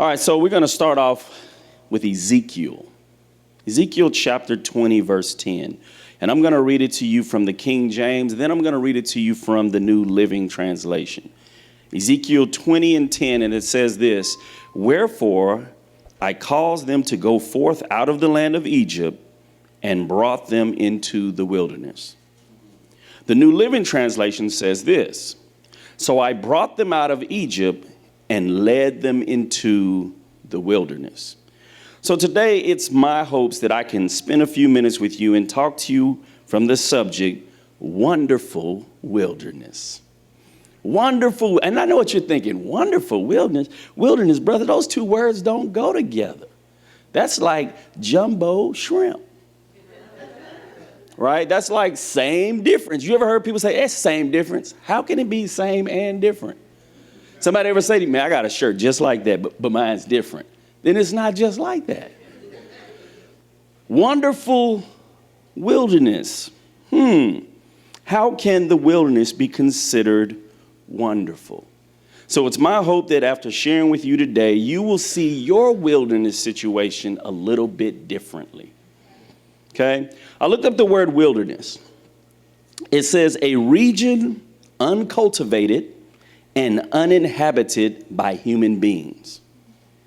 All right, so we're going to start off with Ezekiel. Ezekiel chapter 20, verse 10. And I'm going to read it to you from the King James, then I'm going to read it to you from the New Living Translation. Ezekiel 20 and 10, and it says this: "Wherefore I caused them to go forth out of the land of Egypt and brought them into the wilderness." The New Living Translation says this: "So I brought them out of Egypt and led them into the wilderness." So today it's my hopes that I can spend a few minutes with you and talk to you from the subject, wonderful wilderness. Wonderful, and I know what you're thinking, wonderful wilderness. Wilderness, brother, those two words don't go together. That's like jumbo shrimp. Right? That's like same difference. You ever heard people say, it's same difference? How can it be same and different? Somebody ever say to me, I got a shirt just like that, but mine's different. Then it's not just like that. Wonderful wilderness. How can the wilderness be considered wonderful? So it's my hope that after sharing with you today, you will see your wilderness situation a little bit differently. Okay? I looked up the word wilderness. It says a region uncultivated and uninhabited by human beings.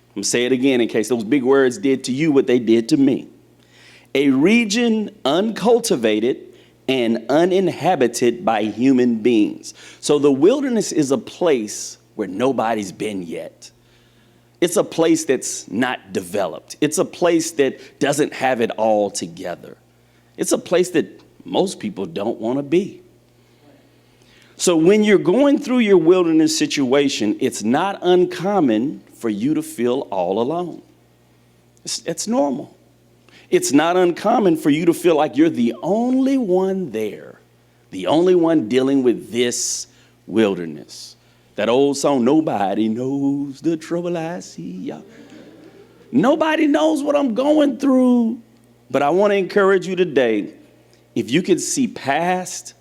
I'm going to say it again in case those big words did to you what they did to me. A region uncultivated and uninhabited by human beings. So the wilderness is a place where nobody's been yet. It's a place that's not developed. It's a place that doesn't have it all together. It's a place that most people don't want to be. So when you're going through your wilderness situation, it's not uncommon for you to feel all alone. It's normal. It's not uncommon for you to feel like you're the only one there, the only one dealing with this wilderness. That old song, nobody knows the trouble I see. Nobody knows what I'm going through. But I want to encourage you today, if you could see past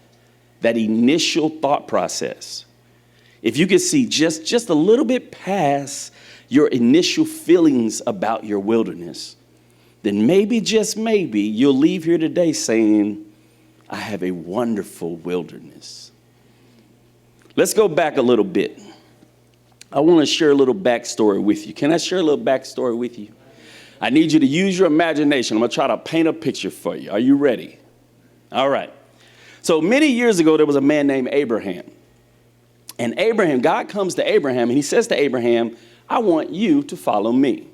that initial thought process, if you could see just a little bit past your initial feelings about your wilderness, then maybe, just maybe, you'll leave here today saying, I have a wonderful wilderness. Let's go back a little bit. I want to share a little backstory with you. Can I share a little backstory with you? I need you to use your imagination. I'm going to try to paint a picture for you. Are you ready? All right. So many years ago, there was a man named Abraham. And Abraham, God comes to Abraham and he says to Abraham, I want you to follow me.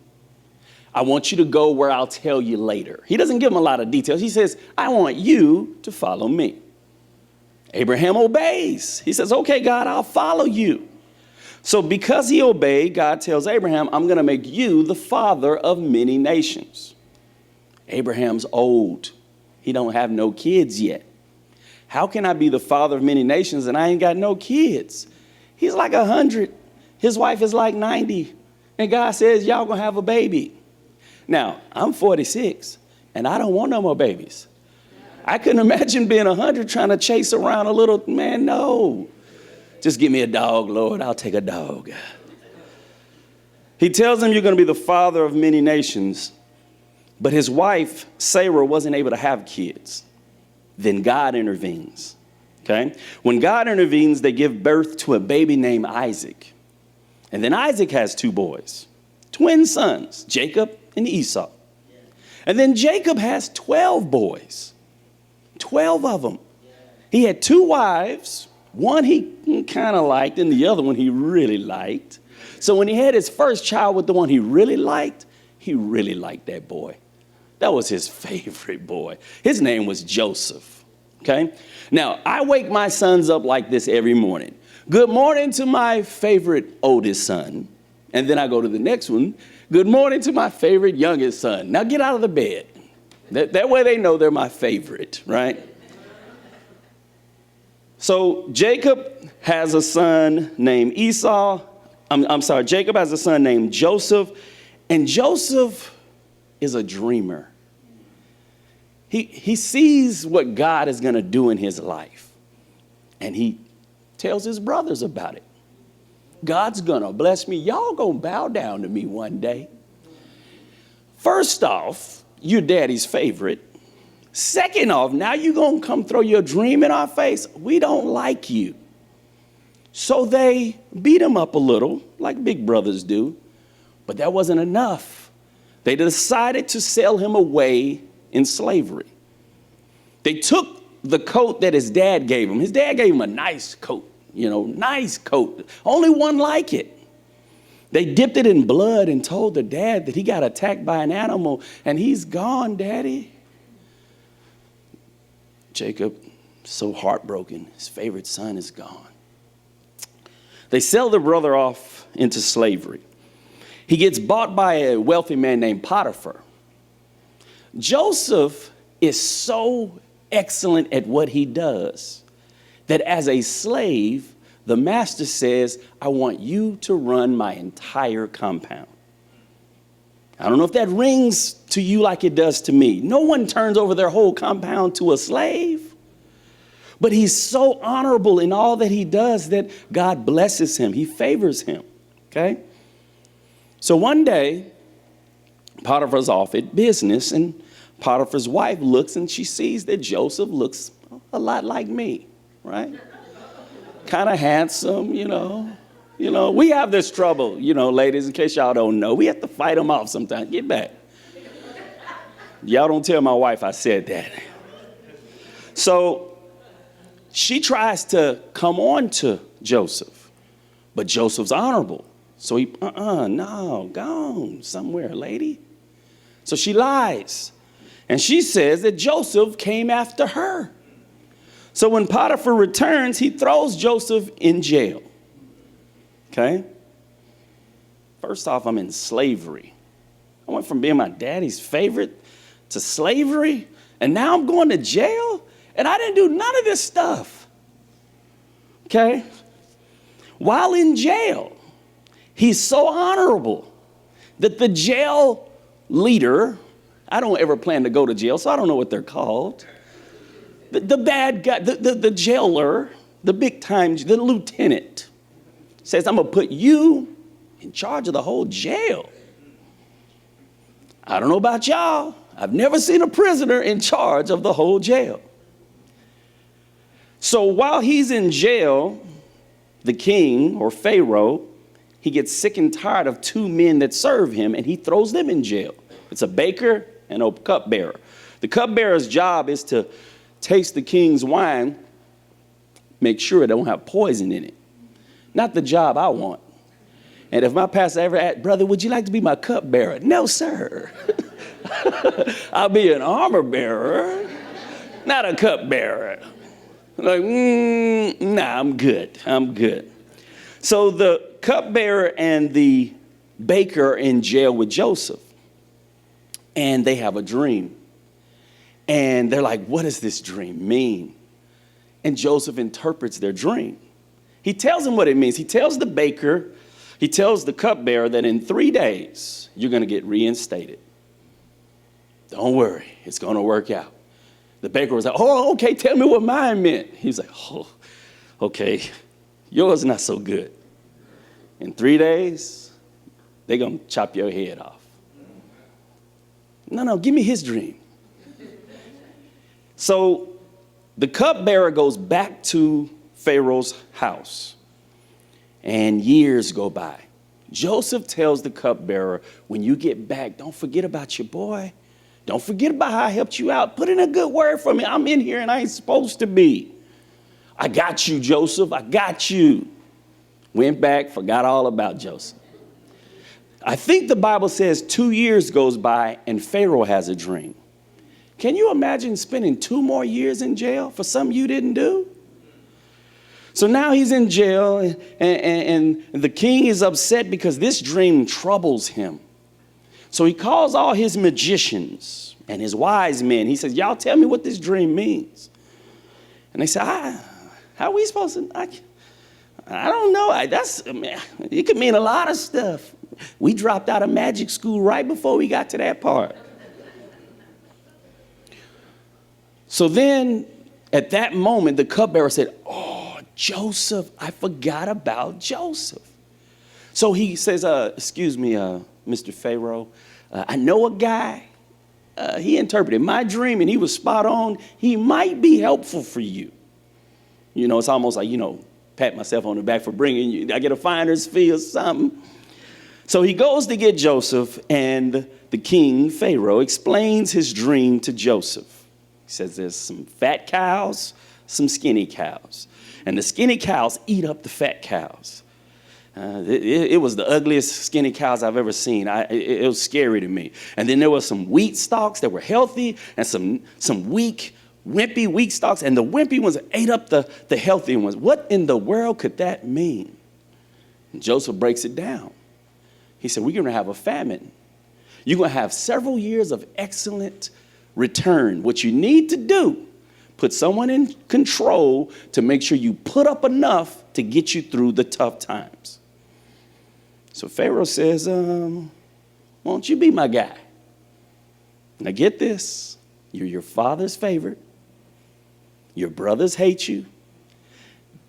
I want you to go where I'll tell you later. He doesn't give him a lot of details. He says, I want you to follow me. Abraham obeys. He says, okay, God, I'll follow you. So because he obeyed, God tells Abraham, I'm going to make you the father of many nations. Abraham's old. He don't have no kids yet. How can I be the father of many nations and I ain't got no kids? He's like 100. His wife is like 90. And God says, y'all going to have a baby. Now, I'm 46 and I don't want no more babies. I couldn't imagine being 100 trying to chase around a little, man, no. Just give me a dog, Lord. I'll take a dog. He tells him you're going to be the father of many nations. But his wife, Sarah, wasn't able to have kids. Then God intervenes. Okay? When God intervenes, they give birth to a baby named Isaac. And then Isaac has two boys, twin sons, Jacob and Esau. And then Jacob has 12 boys, 12 of them. He had two wives. One he kind of liked and the other one he really liked. So when he had his first child with the one he really liked that boy. That was his favorite boy. His name was Joseph. Okay? Now, I wake my sons up like this every morning. Good morning to my favorite oldest son. And then I go to the next one. Good morning to my favorite youngest son. Now get out of the bed. That way they know they're my favorite, right? So Jacob has a son named Esau. Jacob has a son named Joseph. And Joseph is a dreamer. He sees what God is going to do in his life. And he tells his brothers about it. God's going to bless me. Y'all going to bow down to me one day. First off, you're daddy's favorite. Second off, now you're going to come throw your dream in our face. We don't like you. So they beat him up a little, like big brothers do. But that wasn't enough. They decided to sell him away in slavery. They took the coat that his dad gave him. His dad gave him a nice coat, nice coat. Only one like it. They dipped it in blood and told the dad that he got attacked by an animal and he's gone, Daddy. Jacob, so heartbroken, his favorite son is gone. They sell the brother off into slavery. He gets bought by a wealthy man named Potiphar. Joseph is so excellent at what he does that as a slave, the master says, I want you to run my entire compound. I don't know if that rings to you like it does to me. No one turns over their whole compound to a slave. But he's so honorable in all that he does that God blesses him. He favors him. Okay? So one day, Potiphar's off at business, and Potiphar's wife looks and she sees that Joseph looks a lot like me, right? Kind of handsome, we have this trouble, ladies, in case y'all don't know. We have to fight them off sometimes. Get back. Y'all don't tell my wife I said that. So she tries to come on to Joseph, but Joseph's honorable. So he, no, gone somewhere, lady. So she lies. And she says that Joseph came after her. So when Potiphar returns, he throws Joseph in jail. Okay? First off, I'm in slavery. I went from being my daddy's favorite to slavery, and now I'm going to jail, and I didn't do none of this stuff. Okay? While in jail, he's so honorable that the jail leader, I don't ever plan to go to jail, so I don't know what they're called. The bad guy, the jailer, the big time, the lieutenant says, I'm going to put you in charge of the whole jail. I don't know about y'all. I've never seen a prisoner in charge of the whole jail. So while he's in jail, the king or Pharaoh, he gets sick and tired of two men that serve him, and he throws them in jail. It's a baker and a cupbearer. The cupbearer's job is to taste the king's wine, make sure it don't have poison in it. Not the job I want. And if my pastor ever asked, brother, would you like to be my cupbearer? No, sir. I'll be an armor bearer, not a cupbearer. Like, nah, I'm good. So the cupbearer and the baker are in jail with Joseph. And they have a dream. And they're like, what does this dream mean? And Joseph interprets their dream. He tells them what it means. He tells the baker, he tells the cupbearer that in 3 days, you're going to get reinstated. Don't worry, it's going to work out. The baker was like, oh, okay, tell me what mine meant. He was like, oh, okay, yours not so good. In 3 days, they're going to chop your head off. No, give me his dream. So the cupbearer goes back to Pharaoh's house, and years go by. Joseph tells the cupbearer, when you get back, don't forget about your boy. Don't forget about how I helped you out. Put in a good word for me. I'm in here and I ain't supposed to be. I got you, Joseph. I got you. Went back, forgot all about Joseph. I think the Bible says 2 years goes by and Pharaoh has a dream. Can you imagine spending 2 more years in jail for something you didn't do? So now he's in jail, and the king is upset because this dream troubles him. So he calls all his magicians and his wise men. He says, y'all tell me what this dream means. And they say, how are we supposed to? I don't know. It could mean a lot of stuff. We dropped out of magic school right before we got to that part. So then, at that moment, the cupbearer said, oh, Joseph, I forgot about Joseph. So he says, excuse me, Mr. Pharaoh, I know a guy. He interpreted my dream and he was spot on. He might be helpful for you. You know, it's almost like, pat myself on the back for bringing you. I get a finder's fee or something. So he goes to get Joseph, and the king, Pharaoh, explains his dream to Joseph. He says there's some fat cows, some skinny cows. And the skinny cows eat up the fat cows. It was the ugliest skinny cows I've ever seen. It was scary to me. And then there were some wheat stalks that were healthy and some weak, wimpy wheat stalks. And the wimpy ones ate up the healthy ones. What in the world could that mean? And Joseph breaks it down. He said, we're going to have a famine. You're going to have several years of excellent return. What you need to do, put someone in control to make sure you put up enough to get you through the tough times. So Pharaoh says, won't you be my guy? Now get this. You're your father's favorite. Your brothers hate you.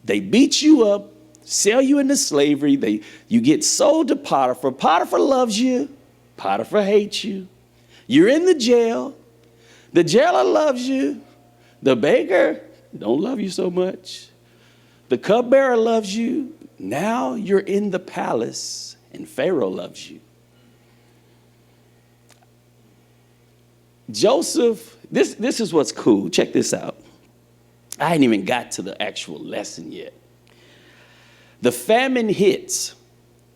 They beat you up, sell you into slavery. You get sold to Potiphar. Potiphar loves you. Potiphar hates you. You're in the jail. The jailer loves you. The baker don't love you so much. The cupbearer loves you. Now you're in the palace and Pharaoh loves you. Joseph, this is what's cool. Check this out. I ain't even got to the actual lesson yet. The famine hits,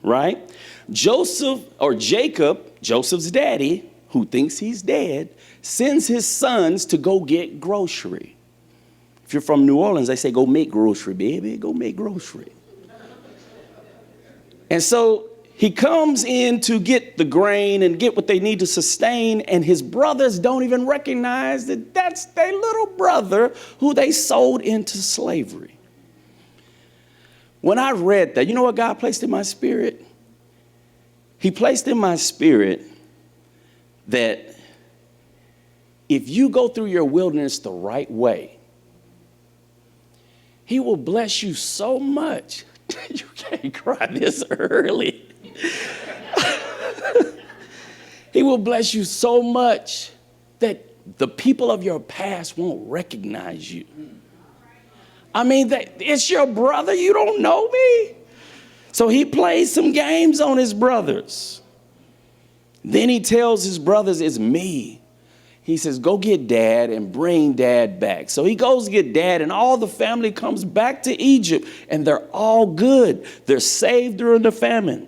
right? Joseph, or Jacob, Joseph's daddy, who thinks he's dead, sends his sons to go get grocery. If you're from New Orleans, they say, go make grocery, baby. Go make grocery. And so he comes in to get the grain and get what they need to sustain, and his brothers don't even recognize that that's their little brother who they sold into slavery. When I read that, you know what God placed in my spirit? He placed in my spirit that if you go through your wilderness the right way, he will bless you so much. You can't cry this early. He will bless you so much that the people of your past won't recognize you. I mean, it's your brother. You don't know me. So he plays some games on his brothers. Then he tells his brothers, it's me. He says, go get dad and bring dad back. So he goes to get dad, and all the family comes back to Egypt, and they're all good. They're saved during the famine.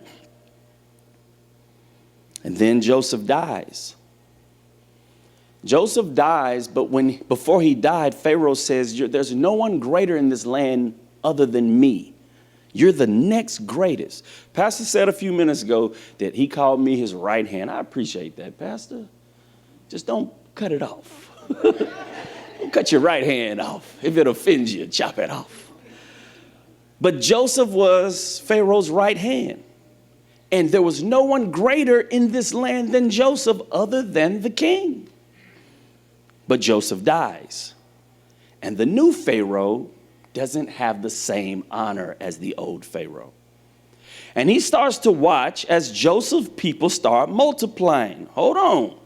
And then Joseph dies. Joseph dies, but before he died, Pharaoh says, there's no one greater in this land other than me. You're the next greatest. Pastor said a few minutes ago that he called me his right hand. I appreciate that, Pastor. Just don't cut it off. Don't cut your right hand off. If it offends you, chop it off. But Joseph was Pharaoh's right hand. And there was no one greater in this land than Joseph other than the king. But Joseph dies. And the new Pharaoh doesn't have the same honor as the old Pharaoh. And he starts to watch as Joseph's people start multiplying. Hold on.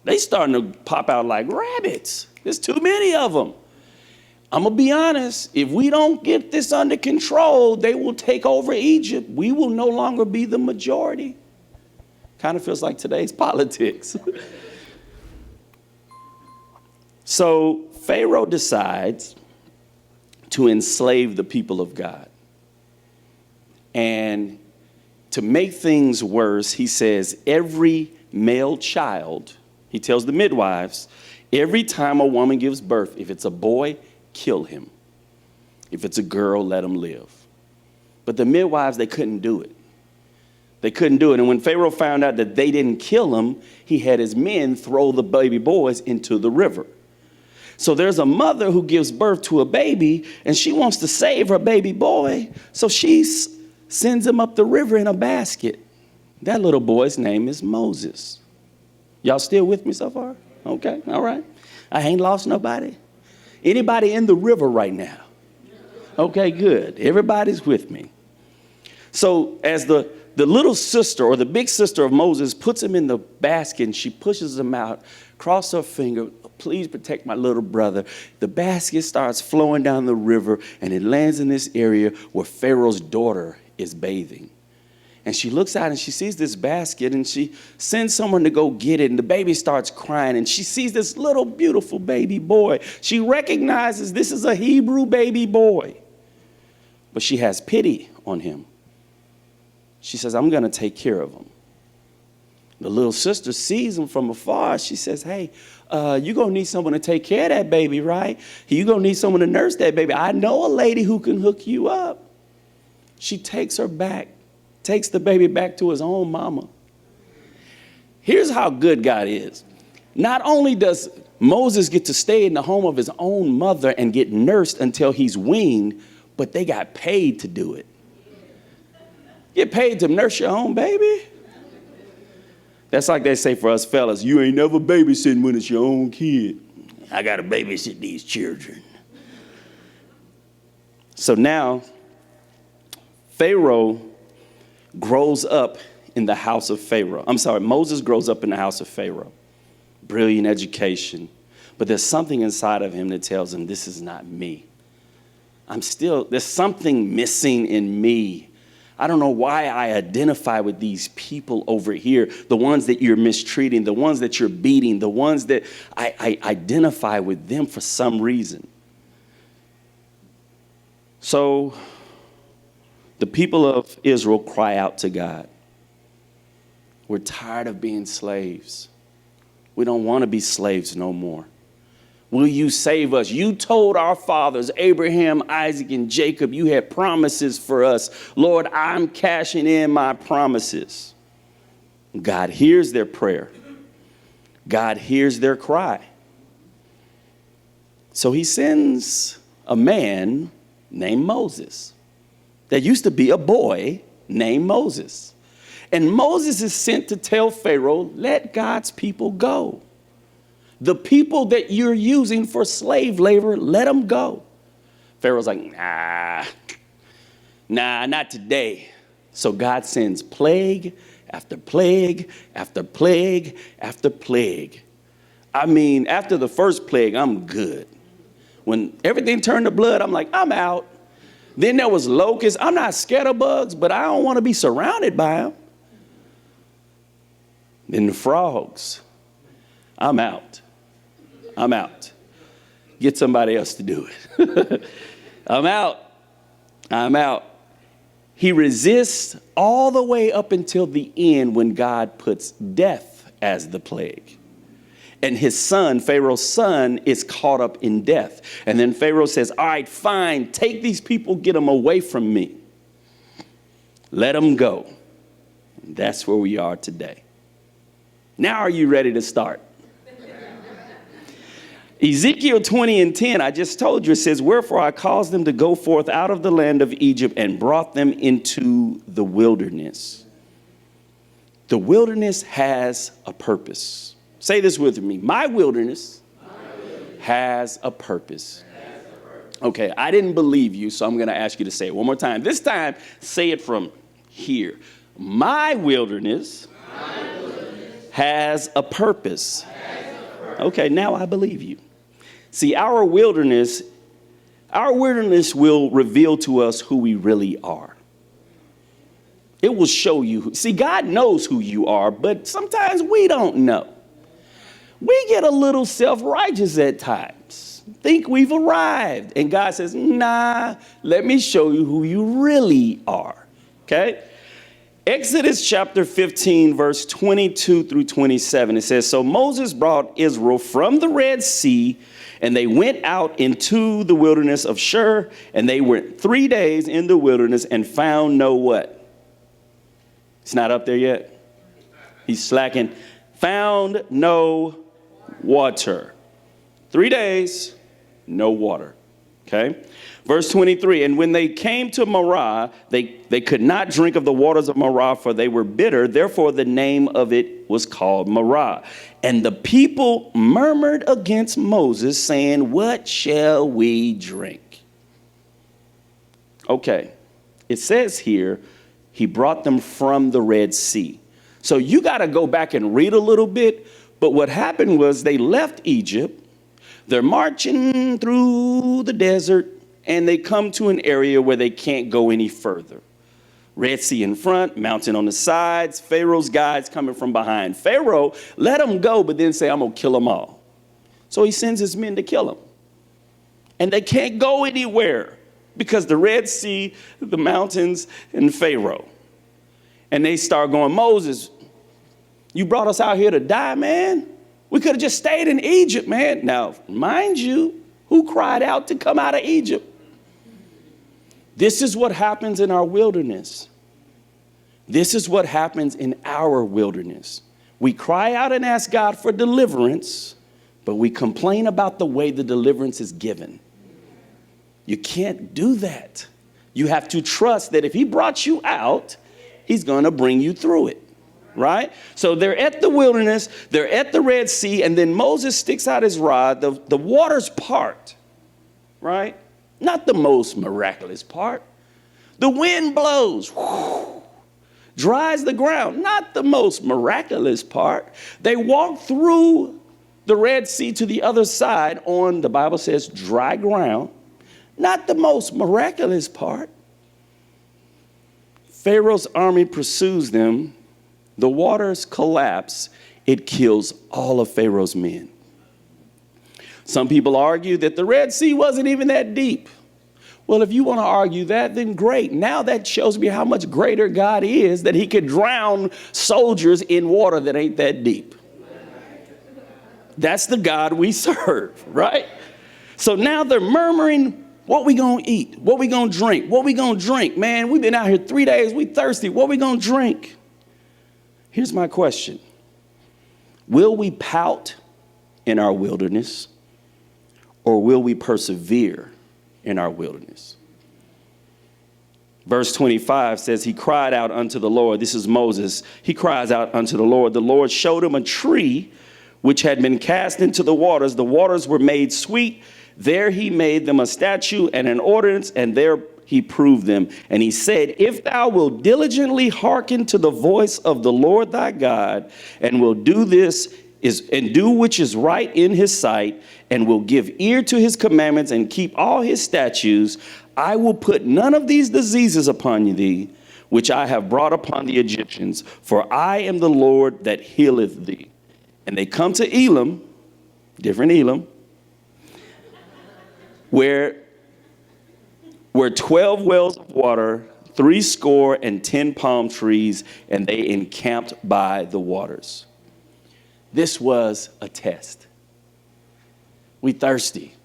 They starting to pop out like rabbits. There's too many of them. I'm going to be honest. If we don't get this under control, they will take over Egypt. We will no longer be the majority. Kind of feels like today's politics. So Pharaoh decides to enslave the people of God. And to make things worse, he says every male child, he tells the midwives, every time a woman gives birth, if it's a boy, kill him. If it's a girl, let him live. But the midwives, they couldn't do it. They couldn't do it. And when Pharaoh found out that they didn't kill him, he had his men throw the baby boys into the river. So there's a mother who gives birth to a baby, and she wants to save her baby boy. So she sends him up the river in a basket. That little boy's name is Moses. Y'all still with me so far? Okay, all right. I ain't lost nobody. Anybody in the river right now? Okay, good. Everybody's with me. So as the the little sister or the big sister of Moses puts him in the basket and she pushes him out, cross her finger, please protect my little brother. The basket starts flowing down the river and it lands in this area where Pharaoh's daughter is bathing. And she looks out and she sees this basket and she sends someone to go get it. And the baby starts crying and she sees this little beautiful baby boy. She recognizes this is a Hebrew baby boy. But she has pity on him. She says, I'm going to take care of him. The little sister sees him from afar. She says, hey, you're going to need someone to take care of that baby, right? You're going to need someone to nurse that baby. I know a lady who can hook you up. She takes her back, takes the baby back to his own mama. Here's how good God is. Not only does Moses get to stay in the home of his own mother and get nursed until he's weaned, but they got paid to do it. Get paid to nurse your own baby? That's like they say for us fellas, you ain't never babysitting when it's your own kid. I got to babysit these children. So now, Pharaoh grows up in the house of Pharaoh. Moses grows up in the house of Pharaoh. Brilliant education. But there's something inside of him that tells him, this is not me. There's something missing in me. I don't know why I identify with these people over here, the ones that you're mistreating, the ones that you're beating, the ones that I identify with them for some reason. So the people of Israel cry out to God. We're tired of being slaves. We don't want to be slaves no more. Will you save us? You told our fathers, Abraham, Isaac, and Jacob, you had promises for us. Lord, I'm cashing in my promises. God hears their prayer. God hears their cry. So he sends a man named Moses. There used to be a boy named Moses. And Moses is sent to tell Pharaoh, let God's people go. The people that you're using for slave labor, let them go. Pharaoh's like, nah, not today. So God sends plague after plague after plague after plague. I mean, after the first plague, I'm good. When everything turned to blood, I'm like, I'm out. Then there was locusts. I'm not scared of bugs, but I don't want to be surrounded by them. Then the frogs. I'm out. Get somebody else to do it. I'm out. He resists all the way up until the end when God puts death as the plague. And his son, Pharaoh's son, is caught up in death. And then Pharaoh says, all right, fine, take these people, get them away from me. Let them go. And that's where we are today. Now are you ready to start? Ezekiel 20:10, I just told you, it says, wherefore I caused them to go forth out of the land of Egypt and brought them into the wilderness. The wilderness has a purpose. Say this with me. My wilderness has a purpose. Okay, I didn't believe you, so I'm going to ask you to say it one more time. This time, say it from here. My wilderness has a purpose. Okay, now I believe you. See, our wilderness will reveal to us who we really are. It will show you. See, God knows who you are, but sometimes we don't know. We get a little self-righteous at times, think we've arrived. And God says, nah, let me show you who you really are, okay? Exodus chapter 15, verse 22 through 27, it says, so Moses brought Israel from the Red Sea, and they went out into the wilderness of Shur, and they went 3 days in the wilderness and found no what? It's not up there yet. He's slacking. Found no water. 3 days, no water. Okay. Verse 23, and when they came to Marah, they could not drink of the waters of Marah, for they were bitter. Therefore, the name of it was called Marah. And the people murmured against Moses, saying, what shall we drink? Okay. It says here, He brought them from the Red Sea. So you got to go back and read a little bit. But what happened was they left Egypt. They're marching through the desert, and they come to an area where they can't go any further. Red Sea in front, mountain on the sides, Pharaoh's guys coming from behind. Pharaoh let them go, but then say, I'm going to kill them all. So he sends his men to kill them. And they can't go anywhere because the Red Sea, the mountains, and Pharaoh. And they start going, Moses, you brought us out here to die, man. We could have just stayed in Egypt, man. Now, mind you, who cried out to come out of Egypt? This is what happens in our wilderness. This is what happens in our wilderness. We cry out and ask God for deliverance, but we complain about the way the deliverance is given. You can't do that. You have to trust that if he brought you out, he's going to bring you through it, right? So they're at the wilderness, they're at the Red Sea, and then Moses sticks out his rod, the waters part, right? Not the most miraculous part. The wind blows, whoo, dries the ground, not the most miraculous part. They walk through the Red Sea to the other side on, the Bible says, dry ground, not the most miraculous part. Pharaoh's army pursues them. The waters collapse. It kills all of Pharaoh's men. Some people argue that the Red Sea wasn't even that deep. Well, if you want to argue that, then great. Now that shows me how much greater God is, that he could drown soldiers in water that ain't that deep. That's the God we serve, right? So now they're murmuring, what we gonna eat? What we gonna drink? What we gonna drink? Man, we've been out here 3 days. We thirsty. What we gonna drink? Here's my question. Will we pout in our wilderness, or will we persevere in our wilderness? Verse 25 says, he cried out unto the Lord. This is Moses. He cries out unto the Lord. The Lord showed him a tree which had been cast into the waters. The waters were made sweet. There he made them a statute and an ordinance, and there he proved them. And he said, if thou wilt diligently hearken to the voice of the Lord thy God, and will do do which is right in his sight, and will give ear to his commandments and keep all his statutes, I will put none of these diseases upon thee, which I have brought upon the Egyptians, for I am the Lord that healeth thee. And they come to Elim, different Elim, where 12 wells of water, 70 palm trees, and they encamped by the waters. This was a test. We thirsty.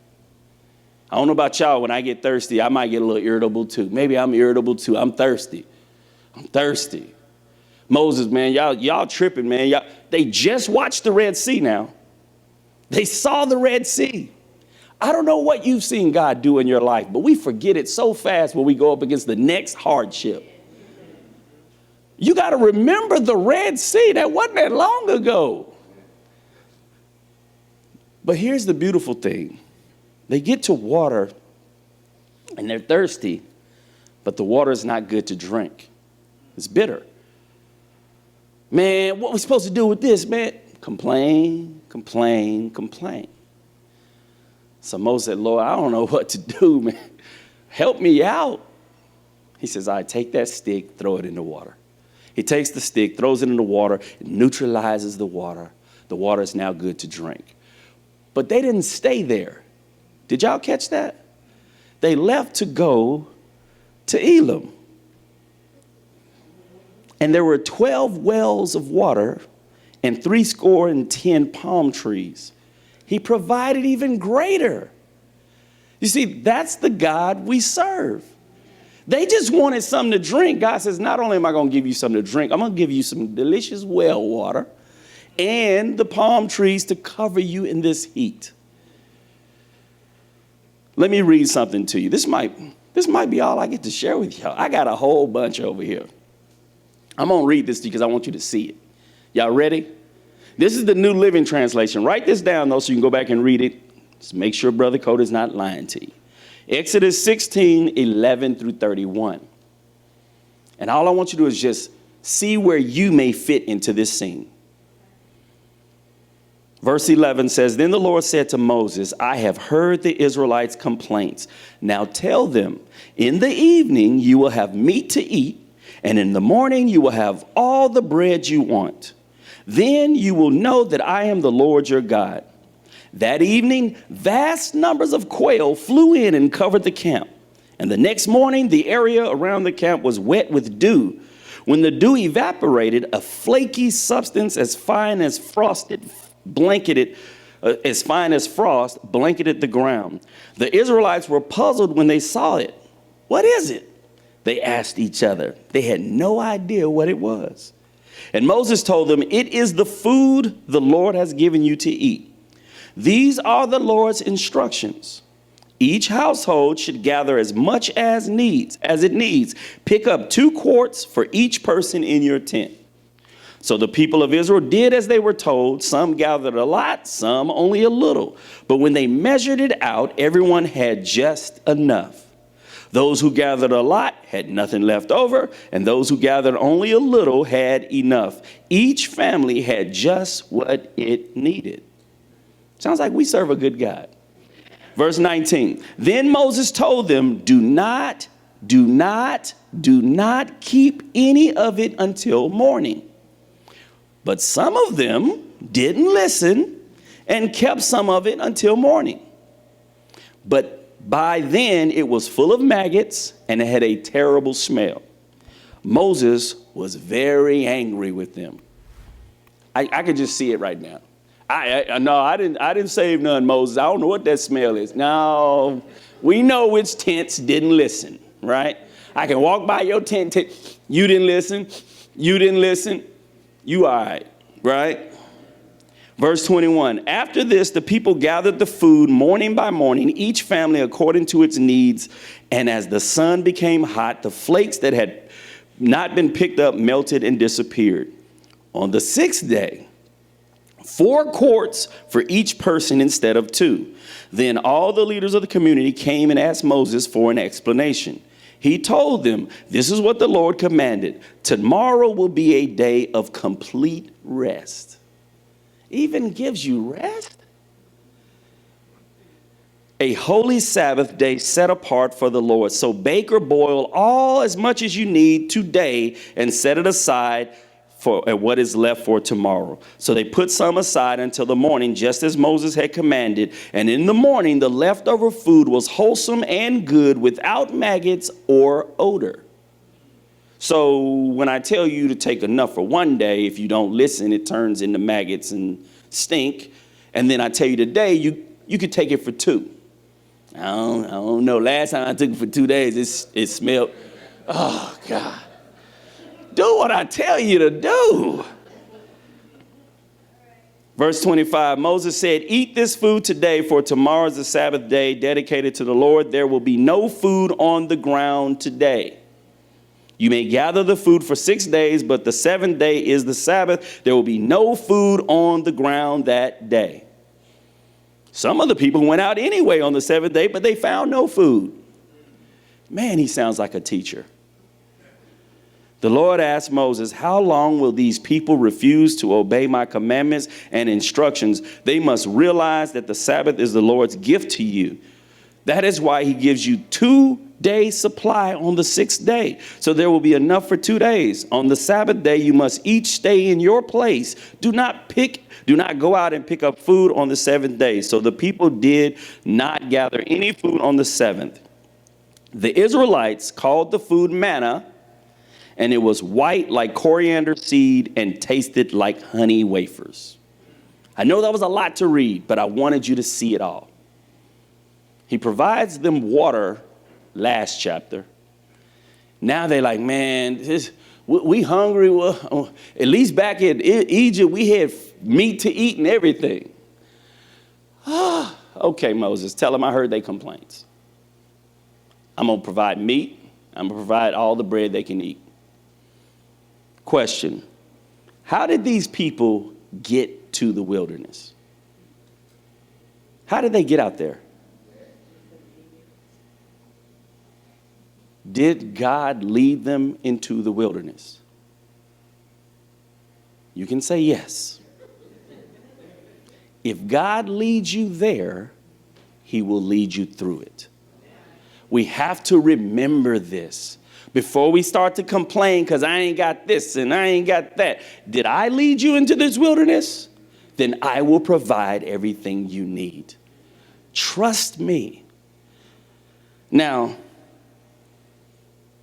I don't know about y'all. When I get thirsty, I might get a little irritable too. Maybe I'm irritable too. I'm thirsty. Moses, man, y'all tripping, man. They just watched the Red Sea now. They saw the Red Sea. I don't know what you've seen God do in your life, but we forget it so fast when we go up against the next hardship. You got to remember the Red Sea. That wasn't that long ago. But here's the beautiful thing. They get to water and they're thirsty, but the water is not good to drink. It's bitter. Man, what are we supposed to do with this, man? Complain. So Moses said, Lord, I don't know what to do, man. Help me out. He says, all right, take that stick, throw it in the water. He takes the stick, throws it in the water, it neutralizes the water. The water is now good to drink. But they didn't stay there. Did y'all catch that? They left to go to Elim. And there were 12 wells of water and 70 palm trees. He provided even greater. You see, that's the God we serve. They just wanted something to drink. God says, not only am I going to give you something to drink, I'm going to give you some delicious well water and the palm trees to cover you in this heat. Let me read something to you. This might be all I get to share with y'all. I got a whole bunch over here. I'm going to read this to you because I want you to see it. Y'all ready? This is the New Living Translation. Write this down, though, so you can go back and read it. Just make sure Brother Code is not lying to you. Exodus 16:11 through 31. And all I want you to do is just see where you may fit into this scene. Verse 11 says, Then the Lord said to Moses, I have heard the Israelites' complaints. Now tell them, in the evening you will have meat to eat, and in the morning you will have all the bread you want. Then you will know that I am the Lord your God. That evening, vast numbers of quail flew in and covered the camp. And the next morning, the area around the camp was wet with dew. When the dew evaporated, a flaky substance as fine as frost blanketed the ground. The Israelites were puzzled when they saw it. What is it? They asked each other. They had no idea what it was. And Moses told them, It is the food the Lord has given you to eat. These are the Lord's instructions. Each household should gather as much as it needs. Pick up 2 quarts for each person in your tent. So the people of Israel did as they were told. Some gathered a lot, some only a little. But when they measured it out, everyone had just enough. Those who gathered a lot had nothing left over, and those who gathered only a little had enough. Each family had just what it needed. Sounds like we serve a good God. Verse 19, Then Moses told them, Do not keep any of it until morning. But some of them didn't listen and kept some of it until morning. But by then it was full of maggots and it had a terrible smell. Moses was very angry with them. I could just see it right now. I didn't save none, Moses. I don't know what that smell is. No, we know which tents didn't listen, right? I can walk by your tent. You didn't listen. You didn't listen. You all right? Verse 21, After this, the people gathered the food morning by morning, each family according to its needs. And as the sun became hot, the flakes that had not been picked up melted and disappeared. On the 6th day, 4 quarts for each person instead of 2. Then all the leaders of the community came and asked Moses for an explanation. He told them, This is what the Lord commanded. Tomorrow will be a day of complete rest. Even gives you rest? A holy Sabbath day set apart for the Lord. So bake or boil all as much as you need today and set it aside for what is left for tomorrow. So they put some aside until the morning, just as Moses had commanded. And in the morning, the leftover food was wholesome and good, without maggots or odor. So when I tell you to take enough for one day, if you don't listen, it turns into maggots and stink. And then I tell you today, you could take it for 2. I don't know. Last time I took it for 2 days, it smelled. Oh, God. Do what I tell you to do. Verse 25, Moses said, Eat this food today, for tomorrow is the Sabbath day dedicated to the Lord. There will be no food on the ground today. You may gather the food for 6 days, but the 7th day is the Sabbath. There will be no food on the ground that day. Some of the people went out anyway on the 7th day, but they found no food. Man, he sounds like a teacher. The Lord asked Moses, How long will these people refuse to obey my commandments and instructions? They must realize that the Sabbath is the Lord's gift to you. That is why he gives you 2 days supply on the 6th day. So there will be enough for 2 days. On the Sabbath day, you must each stay in your place. Do not go out and pick up food on the 7th day. So the people did not gather any food on the 7th. The Israelites called the food manna, and it was white like coriander seed and tasted like honey wafers. I know that was a lot to read, but I wanted you to see it all. He provides them water last chapter. Now they're like, man, we hungry. Well, at least back in Egypt, we had meat to eat and everything. Okay, Moses, tell them I heard their complaints. I'm going to provide meat. I'm going to provide all the bread they can eat. Question, how did these people get to the wilderness? How did they get out there? Did God lead them into the wilderness? You can say yes. If God leads you there, he will lead you through it. We have to remember this before we start to complain because I ain't got this and I ain't got that. Did I lead you into this wilderness? Then I will provide everything you need. Trust me. Now,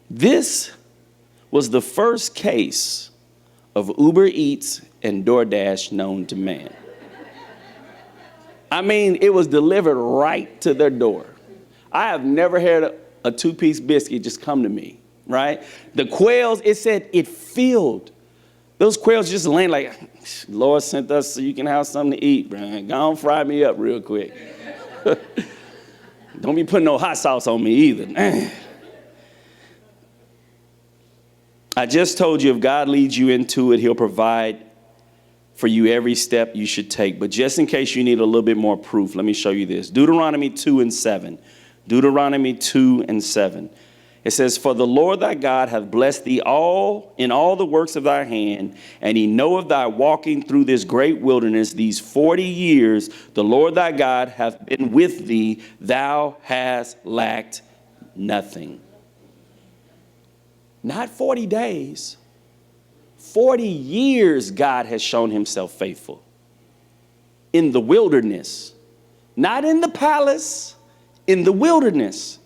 this was the first case of Uber Eats and DoorDash known to man. I mean, it was delivered right to their door. I have never had a two-piece biscuit just come to me, right? The quails, it said it filled. Those quails just laying like, Lord sent us so you can have something to eat, Brian. Go on, fry me up real quick. Don't be putting no hot sauce on me either. I just told you if God leads you into it, he'll provide for you every step you should take. But just in case you need a little bit more proof, let me show you this. Deuteronomy 2:7. Deuteronomy 2:7. It says, for the Lord thy God hath blessed thee all in all the works of thy hand, and he knoweth thy walking through this great wilderness these 40 years. The Lord thy God hath been with thee. Thou hast lacked nothing. Not 40 days. 40 years God has shown himself faithful. In the wilderness. Not in the palace. In the wilderness.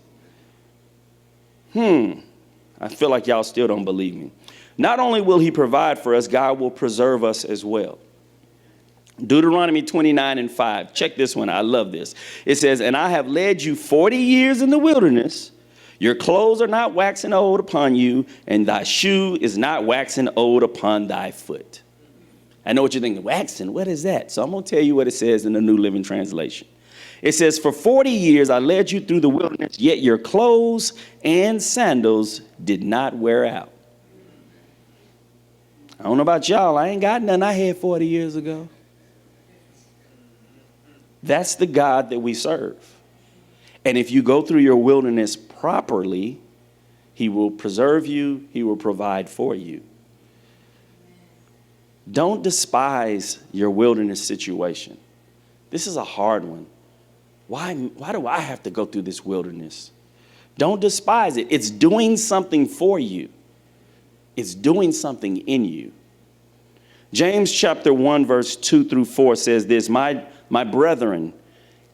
I feel like y'all still don't believe me. Not only will he provide for us, God will preserve us as well. Deuteronomy 29:5. Check this one. I love this. It says, and I have led you 40 years in the wilderness. Your clothes are not waxing old upon you, and thy shoe is not waxing old upon thy foot. I know what you're thinking. Waxing, what is that? So I'm going to tell you what it says in the New Living Translation. It says, for 40 years I led you through the wilderness, yet your clothes and sandals did not wear out. I don't know about y'all. I ain't got nothing I had 40 years ago. That's the God that we serve. And if you go through your wilderness properly, he will preserve you. He will provide for you. Don't despise your wilderness situation. This is a hard one. Why do I have to go through this wilderness? Don't despise it. It's doing something for you. It's doing something in you. James chapter 1, verse 2-4 says this, my brethren,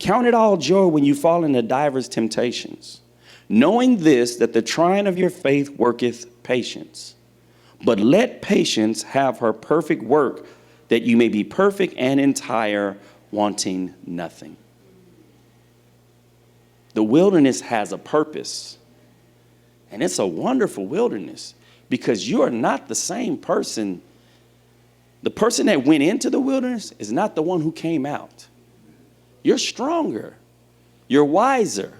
count it all joy when you fall into divers temptations, knowing this, that the trying of your faith worketh patience. But let patience have her perfect work, that you may be perfect and entire, wanting nothing. The wilderness has a purpose, and it's a wonderful wilderness because you are not the same person. The person that went into the wilderness is not the one who came out. You're stronger. You're wiser.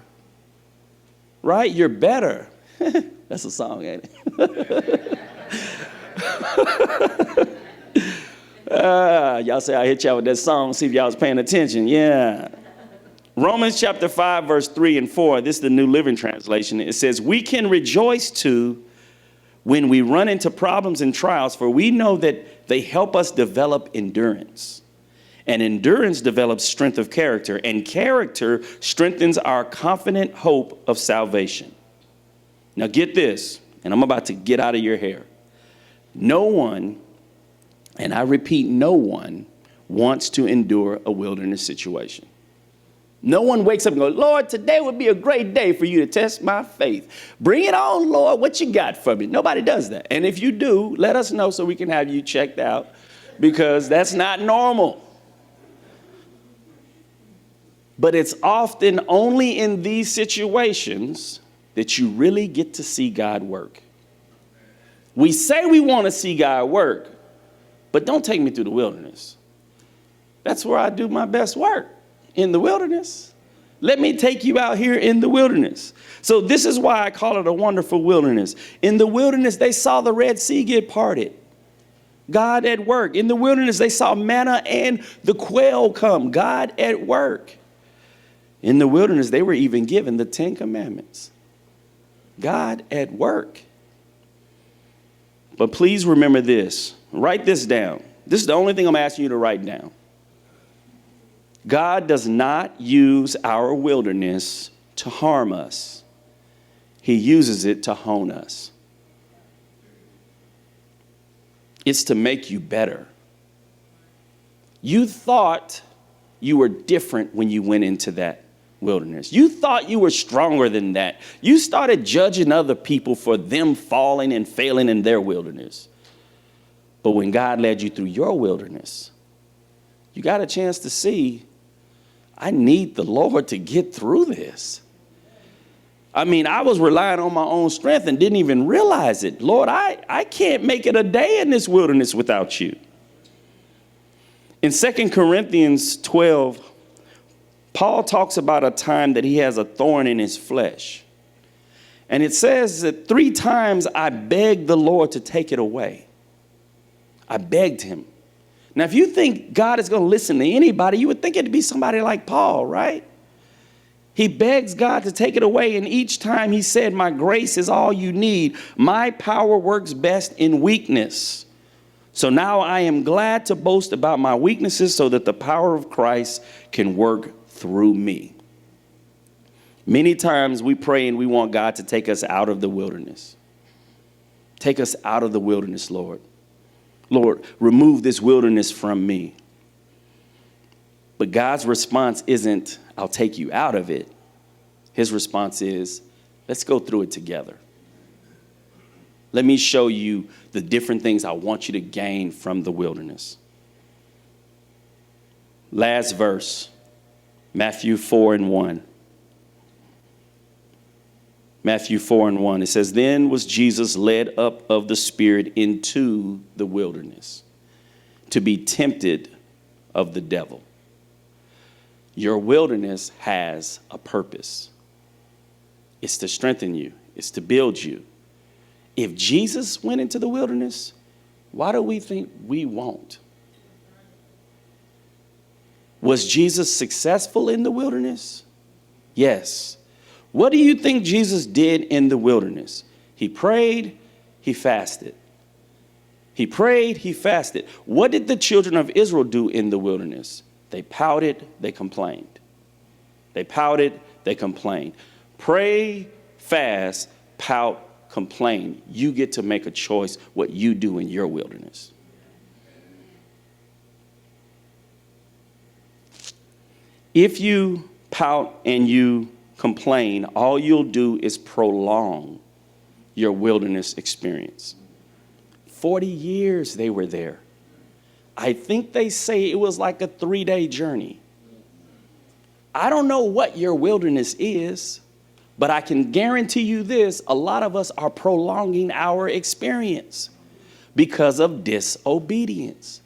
Right? You're better. That's a song, ain't it? Y'all say I hit y'all with that song. See if y'all was paying attention. Yeah. Romans chapter 5, verse 3 and 4. This is the New Living Translation. It says, we can rejoice too when we run into problems and trials, for we know that they help us develop endurance. And endurance develops strength of character, and character strengthens our confident hope of salvation. Now get this, and I'm about to get out of your hair. No one, and I repeat, no one wants to endure a wilderness situation. No one wakes up and goes, Lord, today would be a great day for you to test my faith. Bring it on, Lord. What you got for me? Nobody does that. And if you do, let us know so we can have you checked out, because that's not normal. But it's often only in these situations that you really get to see God work. We say we want to see God work, but don't take me through the wilderness. That's where I do my best work. In the wilderness. Let me take you out here in the wilderness. So this is why I call it a wonderful wilderness. In the wilderness, they saw the Red Sea get parted. God at work. In the wilderness, they saw manna and the quail come. God at work. In the wilderness, they were even given the 10 Commandments. God at work. But please remember this. Write this down. This is the only thing I'm asking you to write down. God does not use our wilderness to harm us. He uses it to hone us. It's to make you better. You thought you were different when you went into that wilderness. You thought you were stronger than that. You started judging other people for them falling and failing in their wilderness. But when God led you through your wilderness, you got a chance to see, I need the Lord to get through this. I mean, I was relying on my own strength and didn't even realize it. Lord, I can't make it a day in this wilderness without you. In 2 Corinthians 12, Paul talks about a time that he has a thorn in his flesh. And it says that 3 times I begged the Lord to take it away. I begged him. Now, if you think God is going to listen to anybody, you would think it'd be somebody like Paul, right? He begs God to take it away, and each time he said, my grace is all you need. My power works best in weakness. So now I am glad to boast about my weaknesses so that the power of Christ can work through me. Many times we pray and we want God to take us out of the wilderness. Take us out of the wilderness, Lord. Lord, remove this wilderness from me. But God's response isn't, I'll take you out of it. His response is, let's go through it together. Let me show you the different things I want you to gain from the wilderness. Last verse, Matthew 4:1. Matthew 4:1. It says, then was Jesus led up of the Spirit into the wilderness to be tempted of the devil. Your wilderness has a purpose. It's to strengthen you. It's to build you. If Jesus went into the wilderness, why do we think we won't? Was Jesus successful in the wilderness? Yes. What do you think Jesus did in the wilderness? He prayed, he fasted. He prayed, he fasted. What did the children of Israel do in the wilderness? They pouted, they complained. They pouted, they complained. Pray, fast, pout, complain. You get to make a choice what you do in your wilderness. If you pout and you complain, all you'll do is prolong your wilderness experience. 40 years they were there. I think they say it was like a 3-day journey. I don't know what your wilderness is, but I can guarantee you this, a lot of us are prolonging our experience because of disobedience.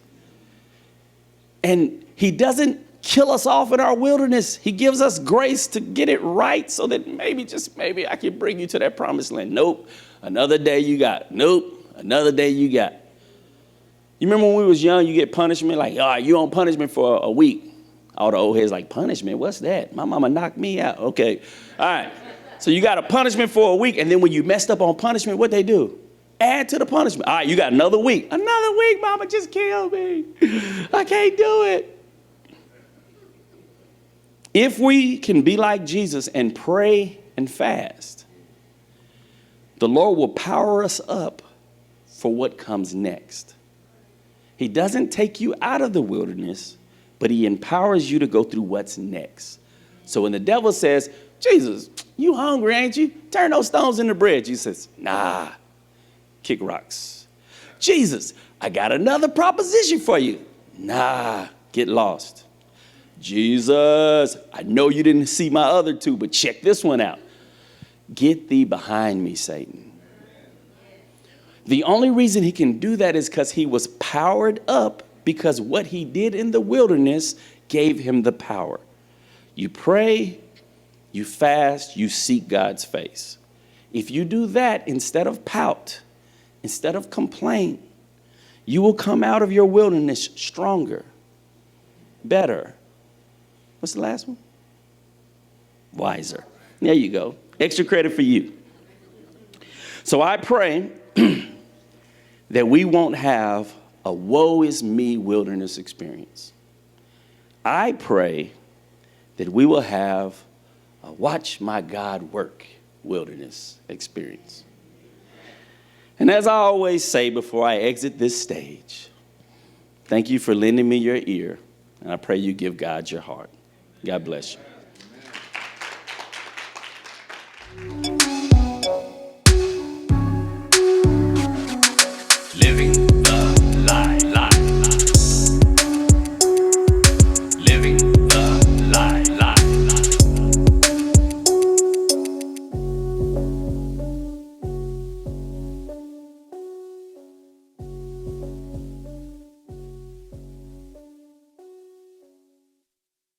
And he doesn't kill us off in our wilderness. He gives us grace to get it right so that maybe, just maybe, I can bring you to that promised land. Nope, another day you got. Nope, another day you got. You remember when we was young, you get punishment, like, all right, you on punishment for a week. All the old heads like, punishment, what's that? My mama knocked me out. Okay, all right. So you got a punishment for a week, and then when you messed up on punishment, what they do? Add to the punishment. All right, you got another week. Another week, mama just killed me. I can't do it. If we can be like Jesus and pray and fast, the Lord will power us up for what comes next. He doesn't take you out of the wilderness, but he empowers you to go through what's next. So when the devil says, Jesus, you hungry, ain't you? Turn those stones into bread. Jesus says, nah, kick rocks. Jesus, I got another proposition for you. Nah, get lost. Jesus, I know you didn't see my other 2, but check this one out. Get thee behind me, Satan. The only reason he can do that is because he was powered up, because what he did in the wilderness gave him the power. You pray, you fast, you seek God's face. If you do that instead of pout, instead of complain, you will come out of your wilderness stronger, better. What's the last one? Wiser. There you go. Extra credit for you. So I pray that we won't have a woe is me wilderness experience. I pray that we will have a watch my God work wilderness experience. And as I always say before I exit this stage, thank you for lending me your ear, and I pray you give God your heart. God bless you.